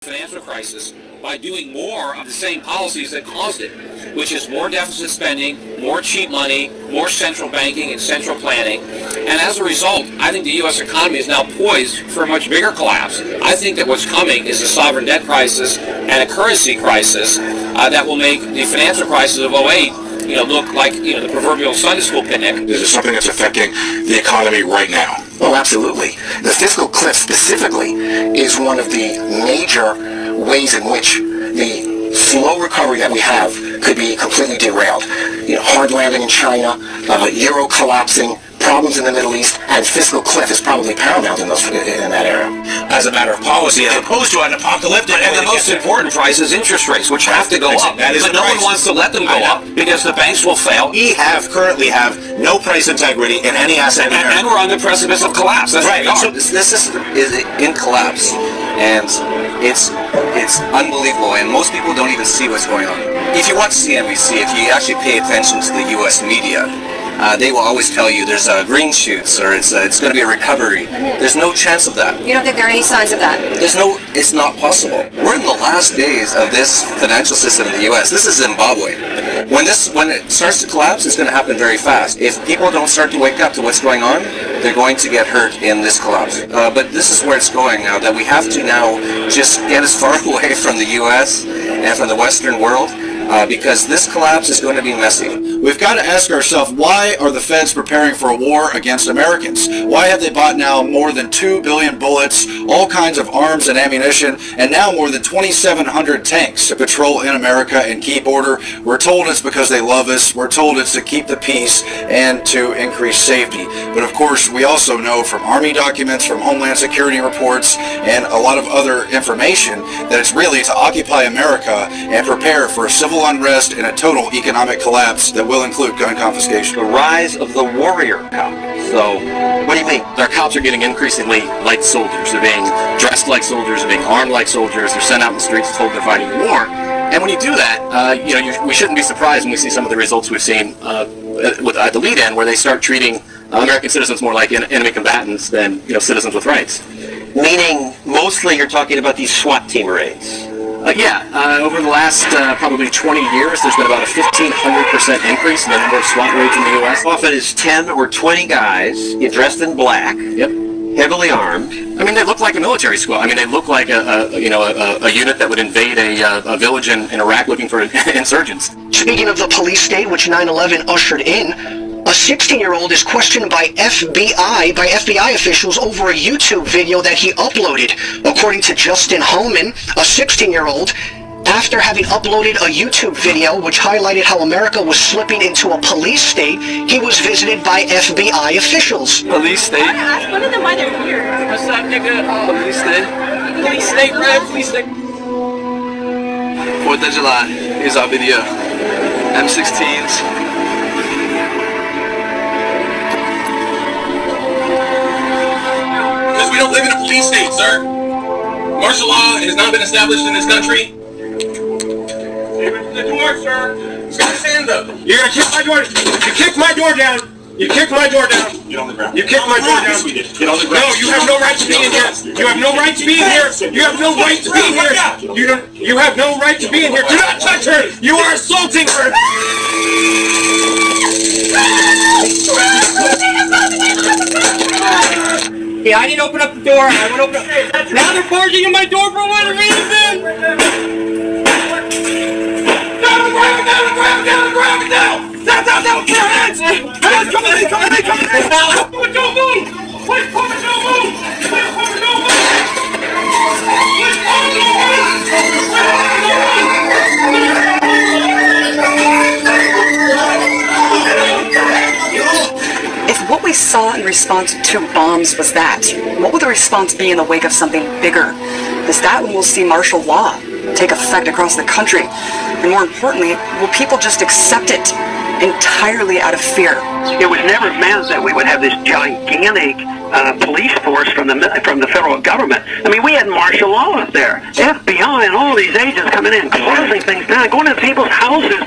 financial crisis by doing more of the same policies that caused it, which is more deficit spending, more cheap money, more central banking and central planning. And as a result, I think the U.S. economy is now poised for a much bigger collapse. I think that what's coming is a sovereign debt crisis and a currency crisis that will make the financial crisis of '08 look like, the proverbial Sunday school picnic. This is something that's affecting the economy right now. Oh, absolutely. The fiscal cliff specifically is one of the major ways in which the slow recovery that we have could be completely derailed. Hard landing in China, euro collapsing, problems in the Middle East, and fiscal cliff is probably paramount in that area. As a matter of policy, as opposed to an apocalyptic. And the most important price is interest rates, which have to go up. But no one wants to let them go up because the banks will fail. We currently have no price integrity in any asset. And we're on the precipice of collapse. That's right. So this system is in collapse, and it's unbelievable. And most people don't even see what's going on. If you watch CNBC, if you actually pay attention to the U.S. media, they will always tell you there's green shoots or it's going to be a recovery. There's no chance of that. You don't think there are any signs of that? It's not possible. We're in the last days of this financial system in the U.S. This is Zimbabwe. When it starts to collapse, it's going to happen very fast. If people don't start to wake up to what's going on, they're going to get hurt in this collapse. But this is where it's going now, that we have to now just get as far away from the U.S. and from the Western world, because this collapse is going to be messy. We've got to ask ourselves, why are the feds preparing for a war against Americans? Why have they bought now more than 2 billion bullets, all kinds of arms and ammunition, and now more than 2,700 tanks to patrol in America and keep order? We're told it's because they love us. We're told it's to keep the peace and to increase safety. But of course, we also know from Army documents, from Homeland Security reports, and a lot of other information that it's really to occupy America and prepare for civil unrest and a total economic collapse that will include gun confiscation. The rise of the warrior cop. So, what do you mean? Our cops are getting increasingly like soldiers. They're being dressed like soldiers, they're being armed like soldiers, they're sent out in the streets told they're fighting a war. And when you do that, we shouldn't be surprised when we see some of the results we've seen at the lead-in, where they start treating American citizens more like enemy combatants than citizens with rights. Meaning, mostly you're talking about these SWAT team raids. Over the last probably 20 years, there's been about a 1,500% increase in the number of SWAT raids in the U.S. Often it's 10 or 20 guys dressed in black, heavily armed. I mean, they look like a military squad. I mean, they look like a unit that would invade a village in Iraq looking for insurgents. Speaking of the police state, which 9/11 ushered in, a 16-year-old is questioned by FBI officials over a YouTube video that he uploaded. According to Justin Holman, a 16-year-old, after having uploaded a YouTube video which highlighted how America was slipping into a police state, he was visited by FBI officials. Police state? Ask one of them why they're here. What's up, nigga? Police state? Police state, right? Police state. 4th of July. Here's our video. M16s. We don't live in a police state, sir. Martial law has not been established in this country. Open the door, sir. Stand up. You're gonna kick my door. You kicked my door down. You kicked my door down. Get on the ground. You kicked my door down. Get on the ground. No, you have no right to be in here. You have no right to be in here. You have no right to be in here. You have no right to be in here. Do not touch her. You are assaulting her. Yeah, I didn't open up the door. I went open up. Now they're barging in my door for what reason? Down, put your hands in! Come in! Don't move! Please, don't move! If what we saw in response to 2 bombs was that, what will the response be in the wake of something bigger? Is that when we'll see martial law take effect across the country? And more importantly, will people just accept it entirely out of fear? It was never meant that we would have this gigantic police force from the federal government. I mean, we had martial law up there. FBI and all these agents coming in, closing things down, going to people's houses.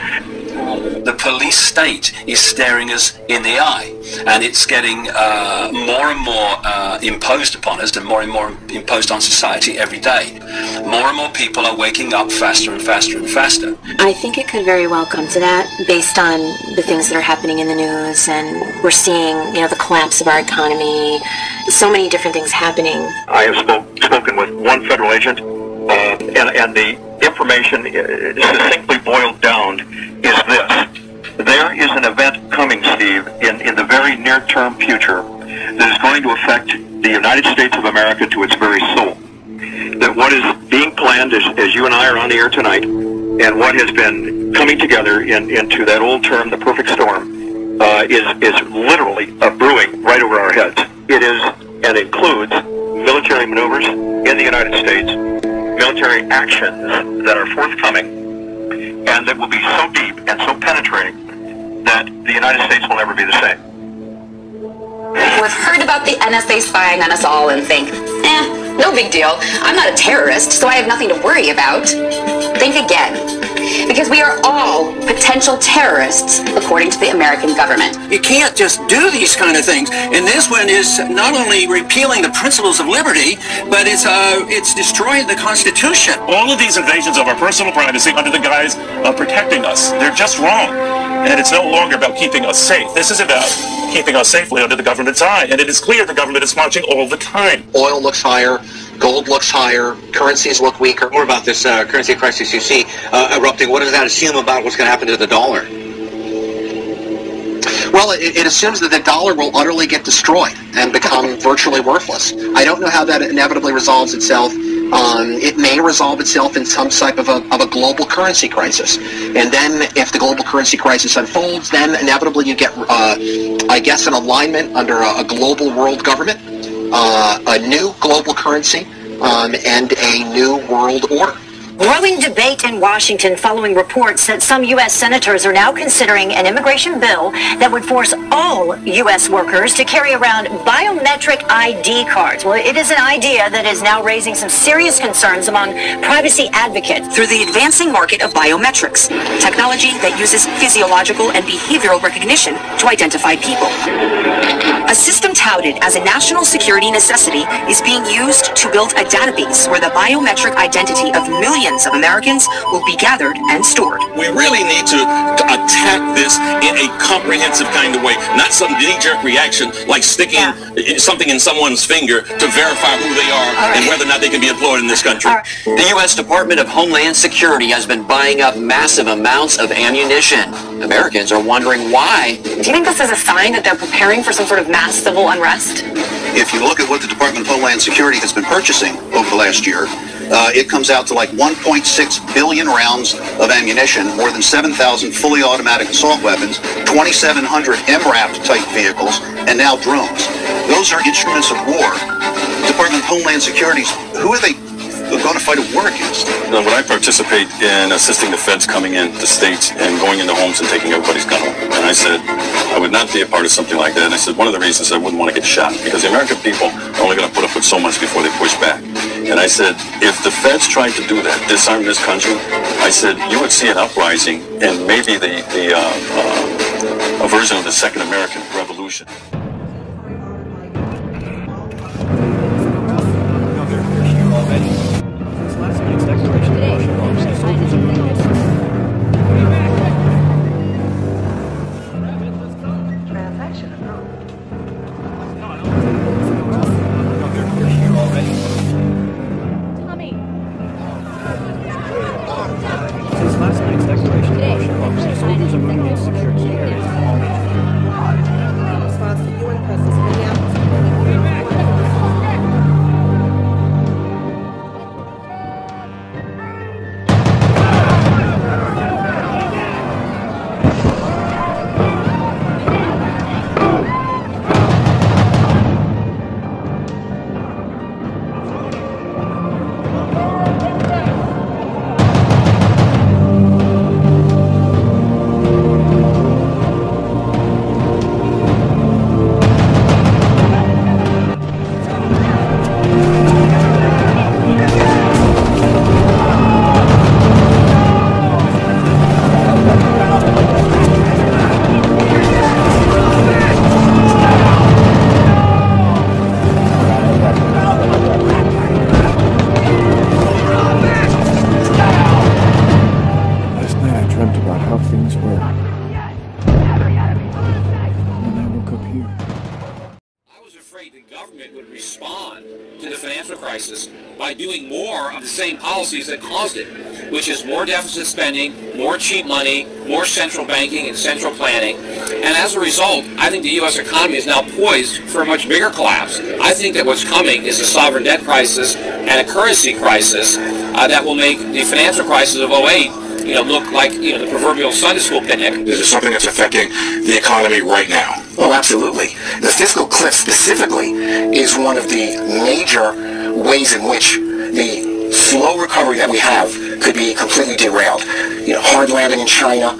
the police state is staring us in the eye, and it's getting more and more imposed upon us, and more imposed on society every day. More and more people are waking up faster and faster and faster. I think it could very well come to that, based on the things that are happening in the news, and we're seeing, the collapse of our economy, so many different things happening. I have spoken with one federal agent, and the information succinctly boiled down is this. There is an event coming, Steve, in the very near-term future that is going to affect the United States of America to its very soul. That what is being planned, as you and I are on the air tonight, and what has been coming together into that old term, the perfect storm, is literally brewing right over our heads. It is and includes military maneuvers in the United States, military actions that are forthcoming, and that will be so deep and so penetrating that the United States will never be the same. We've heard about the NSA spying on us all and think, no big deal. I'm not a terrorist, so I have nothing to worry about. Think again. Because we are all potential terrorists, according to the American government. You can't just do these kind of things. And this one is not only repealing the principles of liberty, but it's destroying the Constitution. All of these invasions of our personal privacy under the guise of protecting us, they're just wrong. And it's no longer about keeping us safe. This is about keeping us safely under the government's eye. And it is clear the government is marching all the time. Oil looks higher. Gold looks higher. Currencies look weaker. More about this currency crisis you see erupting. What does that assume about what's going to happen to the dollar? Well, it assumes that the dollar will utterly get destroyed and become virtually worthless. I don't know how that inevitably resolves itself. It may resolve itself in some type of a global currency crisis. And then if the global currency crisis unfolds, then inevitably you get, I guess, an alignment under a global world government, a new global currency, and a new world order. Growing debate in Washington following reports that some U.S. senators are now considering an immigration bill that would force all U.S. workers to carry around biometric ID cards. Well, it is an idea that is now raising some serious concerns among privacy advocates. Through the advancing market of biometrics, technology that uses physiological and behavioral recognition to identify people. A system touted as a national security necessity is being used to build a database where the biometric identity of millions of Americans will be gathered and stored. We really need to attack this in a comprehensive kind of way, not some knee-jerk reaction like sticking something in someone's finger to verify who they are and whether or not they can be employed in this country. The U.S. Department of Homeland Security has been buying up massive amounts of ammunition. Americans are wondering why. Do you think this is a sign that they're preparing for some sort of mass civil unrest? If you look at what the Department of Homeland Security has been purchasing over the last year, it comes out to like 1.6 billion rounds of ammunition, more than 7,000 fully automatic assault weapons, 2,700 MRAP type vehicles, and now drones. Those are instruments of war. Department of Homeland Security, who are they going to fight a war against? When I participate in assisting the feds coming into states and going into homes and taking everybody's gun home, and I said I would not be a part of something like that. And I said one of the reasons I wouldn't want to get shot, because the American people are only going to put up with so much before they push back. And I said, if the feds tried to do that, disarm this country, I said you would see an uprising and maybe a version of the Second American Revolution. doing more of the same policies that caused it, which is more deficit spending, more cheap money, more central banking and central planning. And as a result, I think the U.S. economy is now poised for a much bigger collapse. I think that what's coming is a sovereign debt crisis and a currency crisis that will make the financial crisis of 2008 look like, the proverbial Sunday school picnic. This is something that's affecting the economy right now. Oh, absolutely. The fiscal cliff specifically is one of the major ways in which the slow recovery that we have could be completely derailed. Hard landing in China,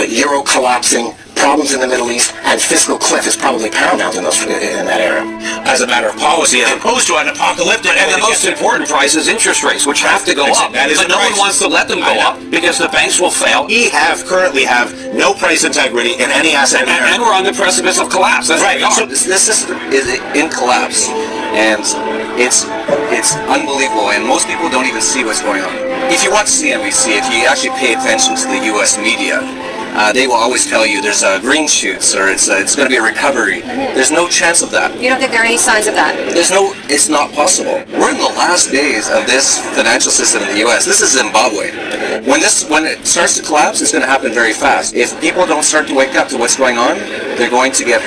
euro collapsing, problems in the Middle East, and fiscal cliff is probably paramount in that area. As a matter of policy, as opposed to an apocalyptic. And the most important price is interest rates, which have to go up. But no one wants to let them go up because the banks will fail. We currently have no price integrity in any asset. And we're on the precipice of collapse. That's right. So this system is in collapse, and it's unbelievable. And most people don't even see what's going on. If you watch CNBC, if you actually pay attention to the U.S. media, they will always tell you there's green shoots or it's going to be a recovery. There's no chance of that. You don't think there are any signs of that? It's not possible. We're in the last days of this financial system in the U.S. This is Zimbabwe. When it starts to collapse, it's going to happen very fast. If people don't start to wake up to what's going on, they're going to get hurt.